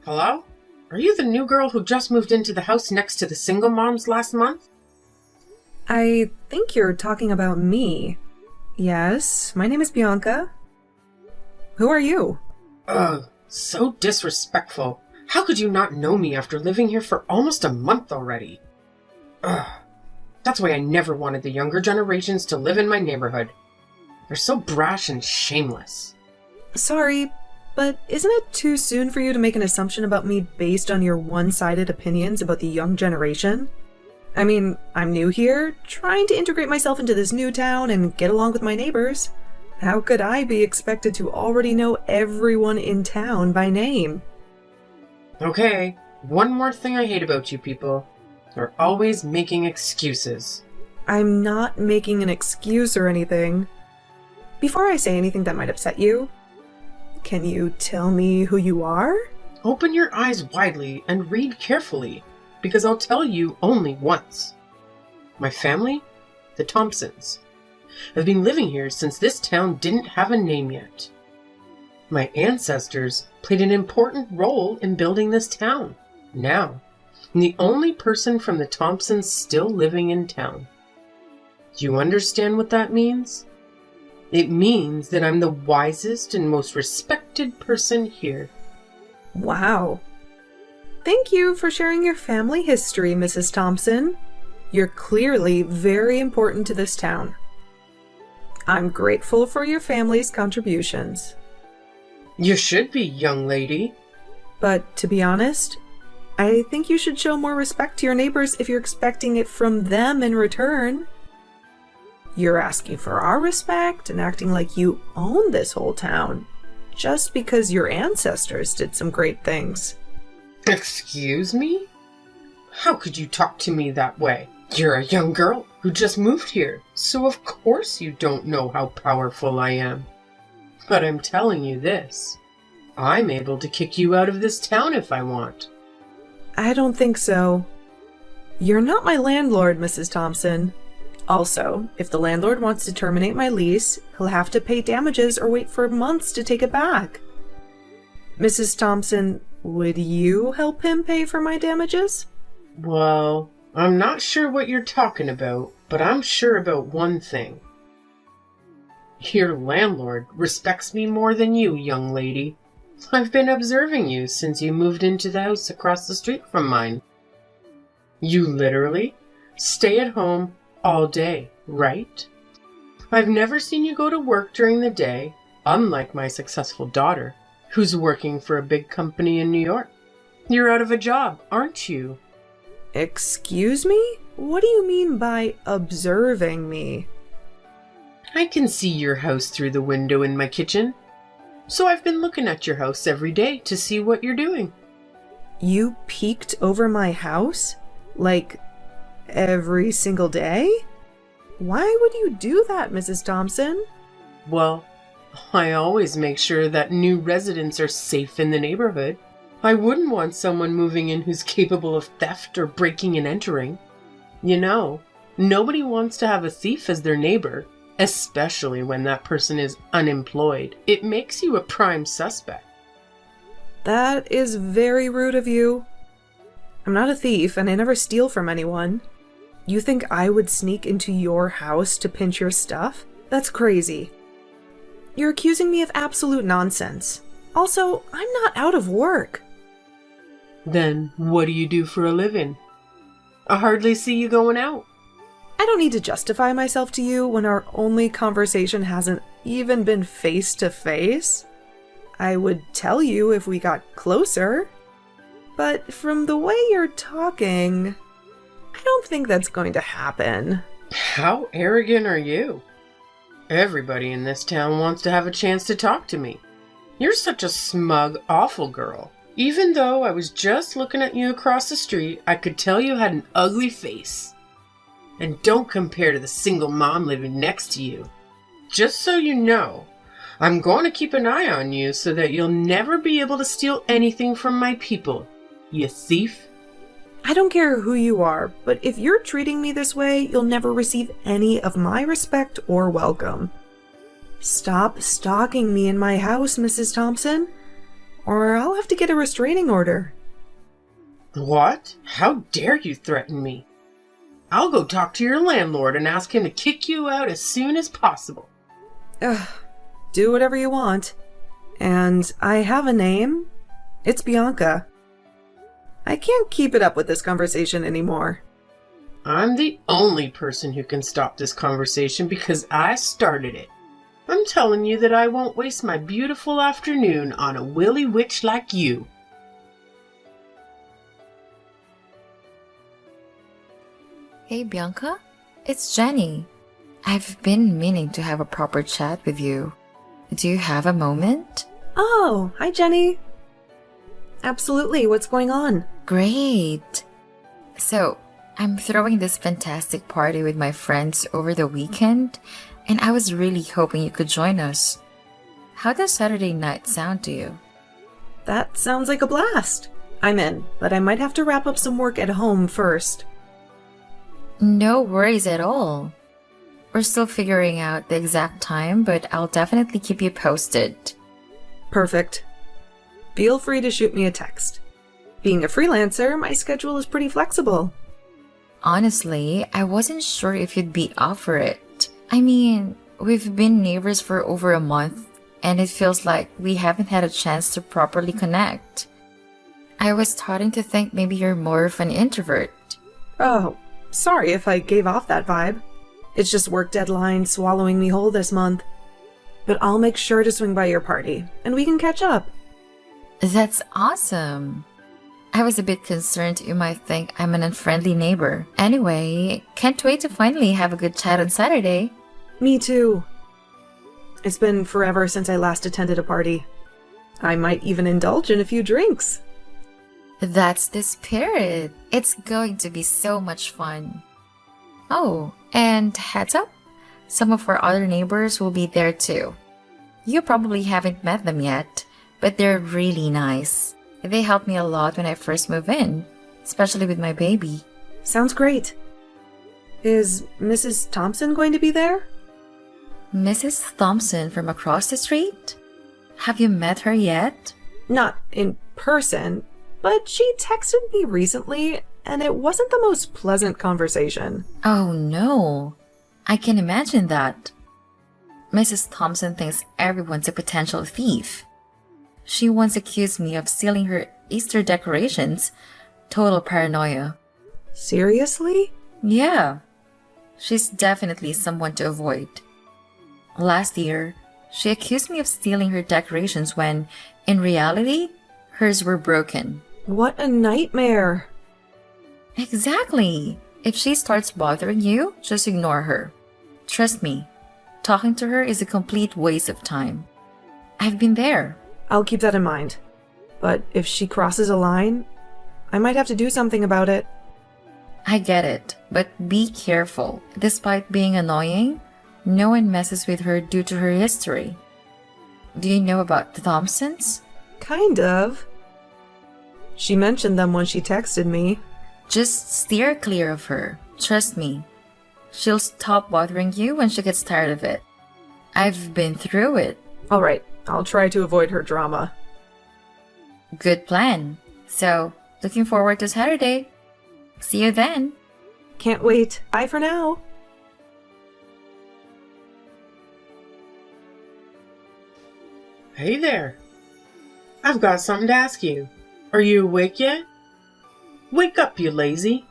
Hello? Are you the new girl who just moved into the house next to the single moms last month? I think you're talking about me. Yes, my name is Bianca. Who are you? Ugh, so disrespectful. How could you not know me after living here for almost a month already? Ugh. That's why I never wanted the younger generations to live in my neighborhood. They're so brash and shameless. Sorry, but isn't it too soon for you to make an assumption about me based on your one-sided opinions about the young generation? I mean, I'm new here, trying to integrate myself into this new town and get along with my neighbors. How could I be expected to already know everyone in town by name? Okay, one more thing I hate about you people. You're always making excuses. I'm not making an excuse or anything. Before I say anything that might upset you, can you tell me who you are? Open your eyes widely and read carefully, because I'll tell you only once. My family, the Thompsons, have been living here since this town didn't have a name yet. My ancestors played an important role in building this town. Now, I'm the only person from the Thompsons still living in town. Do you understand what that means? It means that I'm the wisest and most respected person here. Wow. Thank you for sharing your family history, Mrs. Thompson. You're clearly very important to this town. I'm grateful for your family's contributions. You should be, young lady. But to be honest, I think you should show more respect to your neighbors if you're expecting it from them in return. You're asking for our respect and acting like you own this whole town, just because your ancestors did some great things. Excuse me? How could you talk to me that way? You're a young girl who just moved here, so of course you don't know how powerful I am. But I'm telling you this, I'm able to kick you out of this town if I want. I don't think so. You're not my landlord, Mrs. Thompson. Also, if the landlord wants to terminate my lease, he'll have to pay damages or wait for months to take it back. Mrs. Thompson, would you help him pay for my damages? Well, I'm not sure what you're talking about, but I'm sure about one thing. Your landlord respects me more than you, young lady. I've been observing you since you moved into the house across the street from mine. You literally stay at home all day, right? I've never seen you go to work during the day, unlike my successful daughter, who's working for a big company in New York. You're out of a job, aren't you? Excuse me? What do you mean by observing me? I can see your house through the window in my kitchen. So I've been looking at your house every day to see what you're doing. You peeked over my house? Like, every single day? Why would you do that, Mrs. Thompson? Well, I always make sure that new residents are safe in the neighborhood. I wouldn't want someone moving in who's capable of theft or breaking and entering. You know, nobody wants to have a thief as their neighbor, especially when that person is unemployed. It makes you a prime suspect. That is very rude of you. I'm not a thief, and I never steal from anyone. You think I would sneak into your house to pinch your stuff? That's crazy. You're accusing me of absolute nonsense. Also, I'm not out of work. Then what do you do for a living? I hardly see you going out. I don't need to justify myself to you when our only conversation hasn't even been face to face. I would tell you if we got closer. But from the way you're talking, I don't think that's going to happen. How arrogant are you? Everybody in this town wants to have a chance to talk to me. You're such a smug, awful girl. Even though I was just looking at you across the street, I could tell you had an ugly face. And don't compare to the single mom living next to you. Just so you know, I'm going to keep an eye on you so that you'll never be able to steal anything from my people, you thief. I don't care who you are, but if you're treating me this way, you'll never receive any of my respect or welcome. Stop stalking me in my house, Mrs. Thompson. or I'll have to get a restraining order. What? How dare you threaten me? I'll go talk to your landlord and ask him to kick you out as soon as possible. Ugh, do whatever you want. And I have a name. It's Bianca. I can't keep it up with this conversation anymore. I'm the only person who can stop this conversation because I started it. I'm telling you that I won't waste my beautiful afternoon on a willy witch like you. Hey Bianca, it's Jenny. I've been meaning to have a proper chat with you. Do you have a moment? Oh, hi Jenny. Absolutely, what's going on? Great. So, I'm throwing this fantastic party with my friends over the weekend, and I was really hoping you could join us. How does Saturday night sound to you? That sounds like a blast. I'm in, but I might have to wrap up some work at home first. No worries at all. We're still figuring out the exact time, but I'll definitely keep you posted. Perfect. Feel free to shoot me a text. Being a freelancer, my schedule is pretty flexible. Honestly, I wasn't sure if you'd be up for it. I mean, we've been neighbors for over a month, and it feels like we haven't had a chance to properly connect. I was starting to think maybe you're more of an introvert. Oh, sorry if I gave off that vibe. It's just work deadline swallowing me whole this month. But I'll make sure to swing by your party, and we can catch up. That's awesome. I was a bit concerned you might think I'm an unfriendly neighbor. Anyway, can't wait to finally have a good chat on Saturday. Me too. It's been forever since I last attended a party. I might even indulge in a few drinks. That's the spirit. It's going to be so much fun. Oh, and heads up, some of our other neighbors will be there too. You probably haven't met them yet, but they're really nice. They helped me a lot when I first moved in, especially with my baby. Sounds great. Is Mrs. Thompson going to be there? Mrs. Thompson from across the street? Have you met her yet? Not in person, but she texted me recently, and it wasn't the most pleasant conversation. Oh no, I can imagine that. Mrs. Thompson thinks everyone's a potential thief. She once accused me of stealing her Easter decorations. Total paranoia. Seriously? Yeah. She's definitely someone to avoid. Last year, she accused me of stealing her decorations when, in reality, hers were broken. What a nightmare. Exactly. If she starts bothering you, just ignore her. Trust me, talking to her is a complete waste of time. I've been there. I'll keep that in mind. But if she crosses a line, I might have to do something about it. I get it, but be careful. Despite being annoying, no one messes with her due to her history. Do you know about the Thompsons? Kind of. She mentioned them when she texted me. Just steer clear of her. Trust me. She'll stop bothering you when she gets tired of it. I've been through it. All right, I'll try to avoid her drama. Good plan. So, looking forward to Saturday. See you then. Can't wait. Bye for now. Hey there. I've got something to ask you. Are you awake yet? Wake up, you lazy.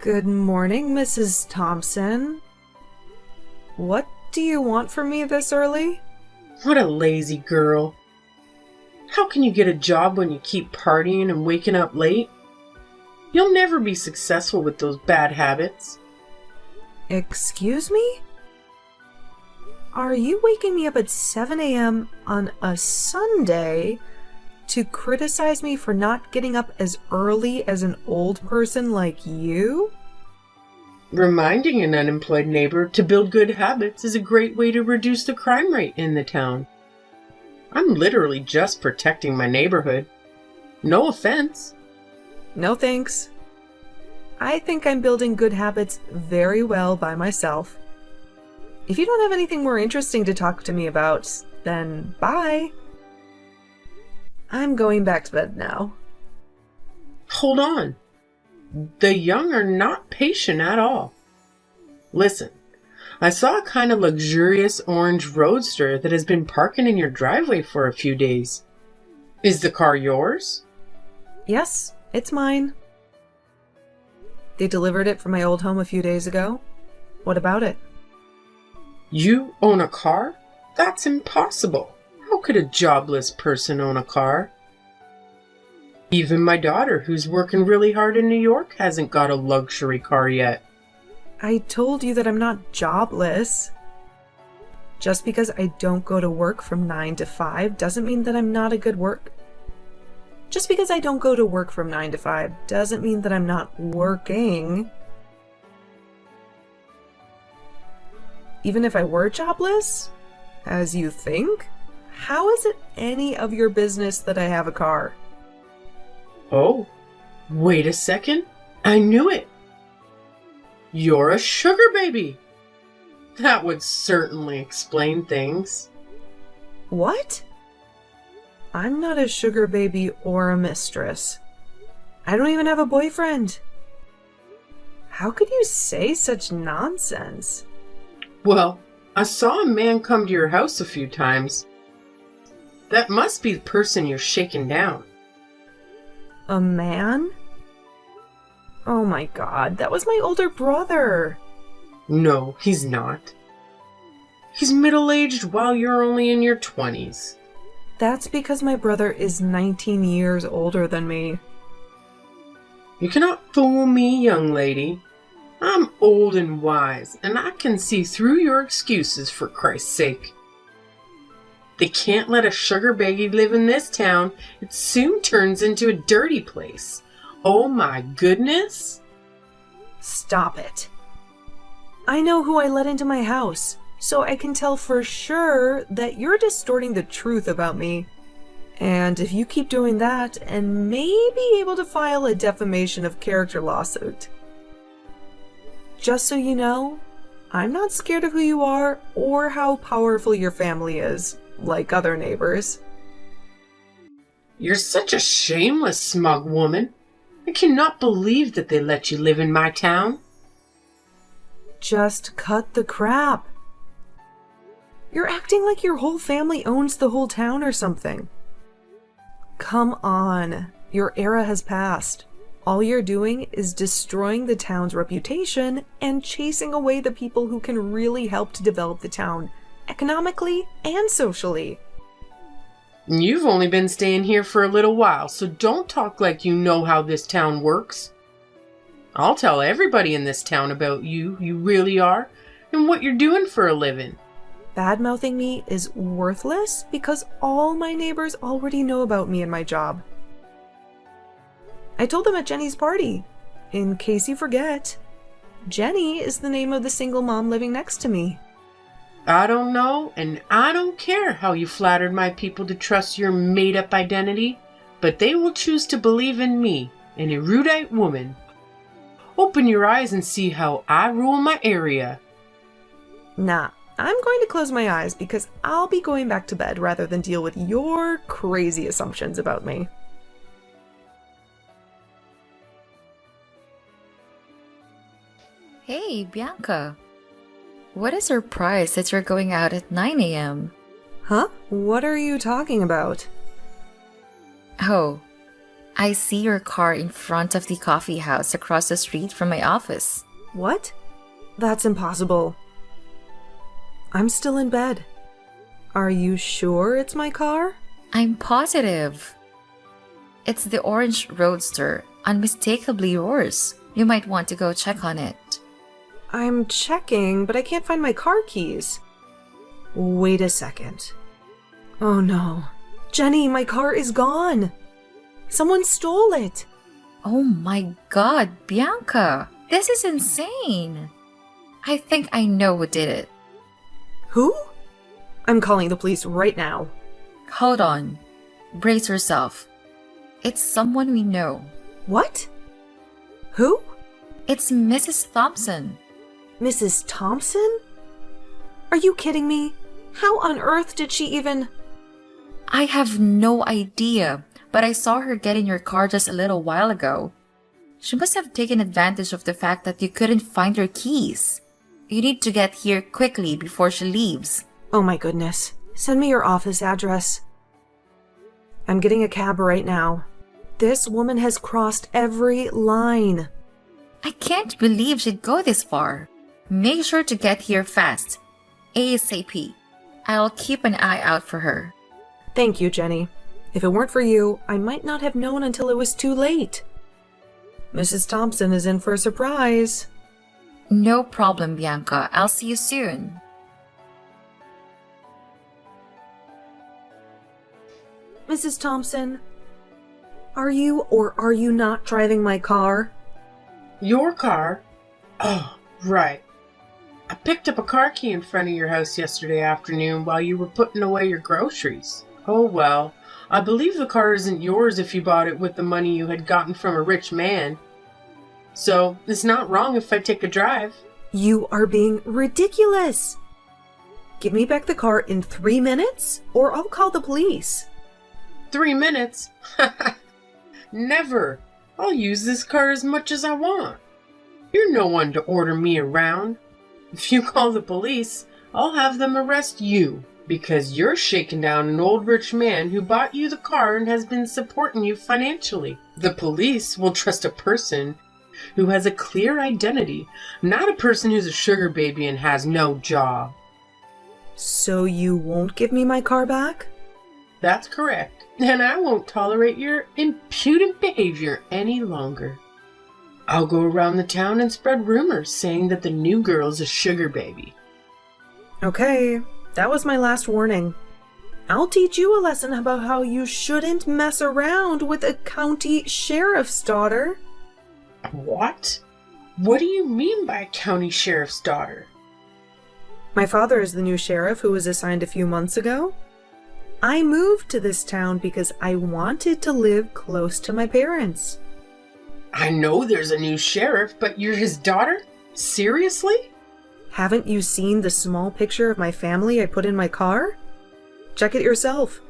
Good morning, Mrs. Thompson. What do you want from me this early? What a lazy girl. How can you get a job when you keep partying and waking up late? You'll never be successful with those bad habits. Excuse me? Are you waking me up at 7 a.m. on a Sunday to criticize me for not getting up as early as an old person like you? Reminding an unemployed neighbor to build good habits is a great way to reduce the crime rate in the town. I'm literally just protecting my neighborhood. No offense. No thanks. I think I'm building good habits very well by myself. If you don't have anything more interesting to talk to me about, then bye. I'm going back to bed now. Hold on. The young are not patient at all. Listen, I saw a kind of luxurious orange roadster that has been parking in your driveway for a few days. Is the car yours? Yes, it's mine. They delivered it from my old home a few days ago. What about it? You own a car? That's impossible. How could a jobless person own a car? Even my daughter, who's working really hard in New York, hasn't got a luxury car yet. I told you that I'm not jobless. Just because I don't go to work from 9 to 5 doesn't mean that I'm not a good work. Just because I don't go to work from 9 to 5 doesn't mean that I'm not working. Even if I were jobless, as you think, how is it any of your business that I have a car? Oh, wait a second. I knew it. You're a sugar baby. That would certainly explain things. What? I'm not a sugar baby or a mistress. I don't even have a boyfriend. How could you say such nonsense? Well, I saw a man come to your house a few times. That must be the person you're shaking down. A man? Oh my god, that was my older brother. No, he's not. He's middle-aged while you're only in your 20s. That's because my brother is 19 years older than me. You cannot fool me, young lady. I'm old and wise, and I can see through your excuses, for Christ's sake. They can't let a sugar baby live in this town. It soon turns into a dirty place. Oh my goodness! Stop it. I know who I let into my house, so I can tell for sure that you're distorting the truth about me. And if you keep doing that, and may be able to file a defamation of character lawsuit. Just so you know, I'm not scared of who you are or how powerful your family is, like other neighbors. You're such a shameless, smug woman. I cannot believe that they let you live in my town. Just cut the crap. You're acting like your whole family owns the whole town or something. Come on, your era has passed. All you're doing is destroying the town's reputation and chasing away the people who can really help to develop the town, economically and socially. You've only been staying here for a little while, so don't talk like you know how this town works. I'll tell everybody in this town about you really are, and what you're doing for a living. Bad-mouthing me is worthless because all my neighbors already know about me and my job. I told them at Jenny's party. In case you forget, Jenny is the name of the single mom living next to me. I don't know, and I don't care how you flattered my people to trust your made-up identity, but they will choose to believe in me, an erudite woman. Open your eyes and see how I rule my area. Nah, I'm going to close my eyes because I'll be going back to bed rather than deal with your crazy assumptions about me. Hey, Bianca. What a surprise that you're going out at 9 a.m. Huh? What are you talking about? Oh, I see your car in front of the coffee house across the street from my office. What? That's impossible. I'm still in bed. Are you sure it's my car? I'm positive. It's the orange roadster, unmistakably yours. You might want to go check on it. I'm checking, but I can't find my car keys. Wait a second. Oh no. Jenny, my car is gone. Someone stole it. Oh my god, Bianca. This is insane. I think I know who did it. Who? I'm calling the police right now. Hold on. Brace yourself. It's someone we know. What? Who? It's Mrs. Thompson. Mrs. Thompson? Are you kidding me? How on earth did she even... I have no idea, but I saw her get in your car just a little while ago. She must have taken advantage of the fact that you couldn't find your keys. You need to get here quickly before she leaves. Oh my goodness. Send me your office address. I'm getting a cab right now. This woman has crossed every line. I can't believe she'd go this far. Make sure to get here fast. ASAP. I'll keep an eye out for her. Thank you, Jenny. If it weren't for you, I might not have known until it was too late. Mrs. Thompson is in for a surprise. No problem, Bianca. I'll see you soon. Mrs. Thompson, are you or are you not driving my car? Your car? Oh, right. I picked up a car key in front of your house yesterday afternoon while you were putting away your groceries. Oh well, I believe the car isn't yours if you bought it with the money you had gotten from a rich man. So, it's not wrong if I take a drive. You are being ridiculous. Give me back the car in 3 minutes, or I'll call the police. 3 minutes? Never. I'll use this car as much as I want. You're no one to order me around. If you call the police, I'll have them arrest you, because you're shaking down an old rich man who bought you the car and has been supporting you financially. The police will trust a person who has a clear identity, not a person who's a sugar baby and has no job. So you won't give me my car back? That's correct, and I won't tolerate your impudent behavior any longer. I'll go around the town and spread rumors saying that the new girl's a sugar baby. Okay, that was my last warning. I'll teach you a lesson about how you shouldn't mess around with a county sheriff's daughter. What? What do you mean by county sheriff's daughter? My father is the new sheriff who was assigned a few months ago. I moved to this town because I wanted to live close to my parents. I know there's a new sheriff, but you're his daughter? Seriously? Haven't you seen the small picture of my family I put in my car? Check it yourself.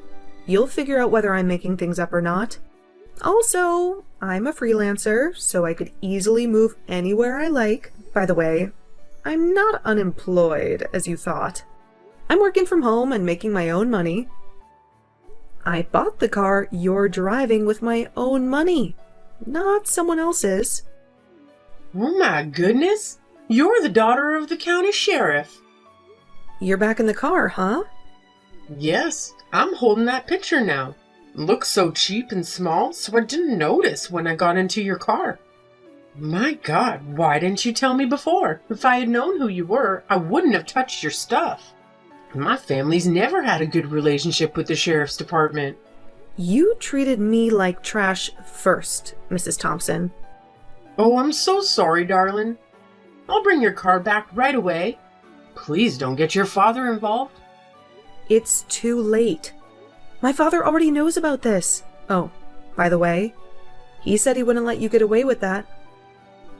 You'll figure out whether I'm making things up or not. Also, I'm a freelancer, so I could easily move anywhere I like. By the way, I'm not unemployed, as you thought. I'm working from home and making my own money. I bought the car you're driving with my own money, not someone else's. Oh my goodness! You're the daughter of the county sheriff. You're back in the car, huh? Yes, I'm holding that picture now. It looks so cheap and small, so I didn't notice when I got into your car. My God, why didn't you tell me before? If I had known who you were, I wouldn't have touched your stuff. My family's never had a good relationship with the sheriff's department. You treated me like trash first, Mrs. Thompson. Oh, I'm so sorry, darling. I'll bring your car back right away. Please don't get your father involved. It's too late. My father already knows about this. Oh, by the way, he said he wouldn't let you get away with that.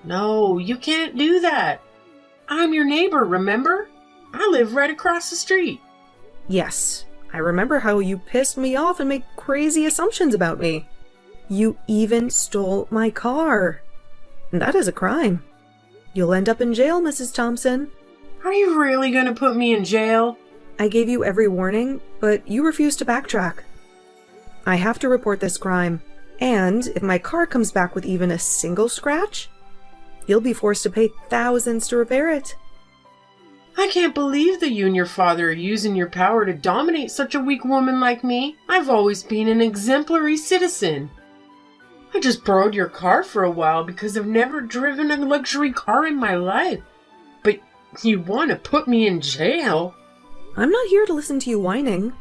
No, you can't do that. I'm your neighbor, remember? I live right across the street. Yes, I remember how you pissed me off and made crazy assumptions about me. You even stole my car. That is a crime. You'll end up in jail, Mrs. Thompson. Are you really going to put me in jail? I gave you every warning, but you refused to backtrack. I have to report this crime, and if my car comes back with even a single scratch, you'll be forced to pay thousands to repair it. I can't believe that you and your father are using your power to dominate such a weak woman like me. I've always been an exemplary citizen. I just borrowed your car for a while because I've never driven a luxury car in my life. But you want to put me in jail? I'm not here to listen to you whining.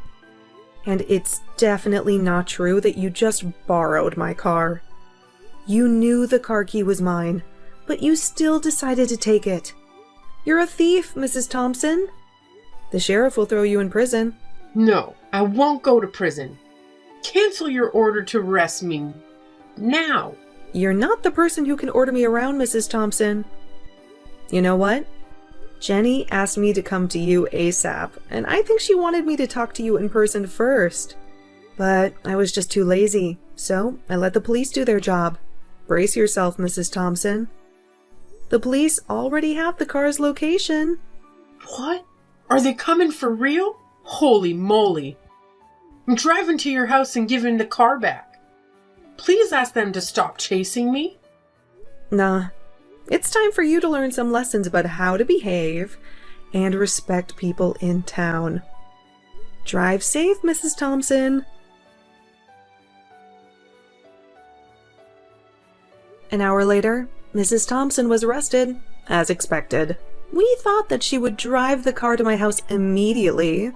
And it's definitely not true that you just borrowed my car. You knew the car key was mine, but you still decided to take it. You're a thief, Mrs. Thompson. The sheriff will throw you in prison. No, I won't go to prison. Cancel your order to arrest me. Now. You're not the person who can order me around, Mrs. Thompson. You know what? Jenny asked me to come to you ASAP, and I think she wanted me to talk to you in person first. But I was just too lazy, so I let the police do their job. Brace yourself, Mrs. Thompson. The police already have the car's location. What? Are they coming for real? Holy moly. I'm driving to your house and giving the car back. Please ask them to stop chasing me. Nah. It's time for you to learn some lessons about how to behave and respect people in town. Drive safe, Mrs. Thompson. An hour later, Mrs. Thompson was arrested, as expected. We thought that she would drive the car to my house immediately,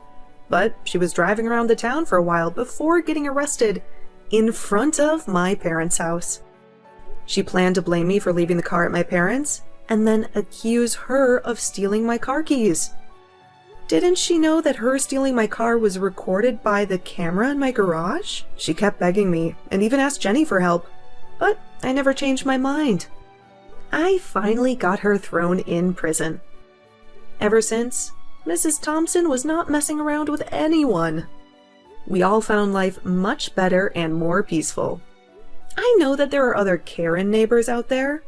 but she was driving around the town for a while before getting arrested in front of my parents' house. She planned to blame me for leaving the car at my parents' and then accuse her of stealing my car keys. Didn't she know that her stealing my car was recorded by the camera in my garage? She kept begging me and even asked Jenny for help, but I never changed my mind. I finally got her thrown in prison. Ever since, Mrs. Thompson was not messing around with anyone. We all found life much better and more peaceful. I know that there are other Karen neighbors out there,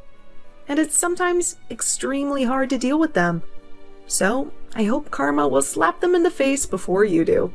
and it's sometimes extremely hard to deal with them. So, I hope karma will slap them in the face before you do.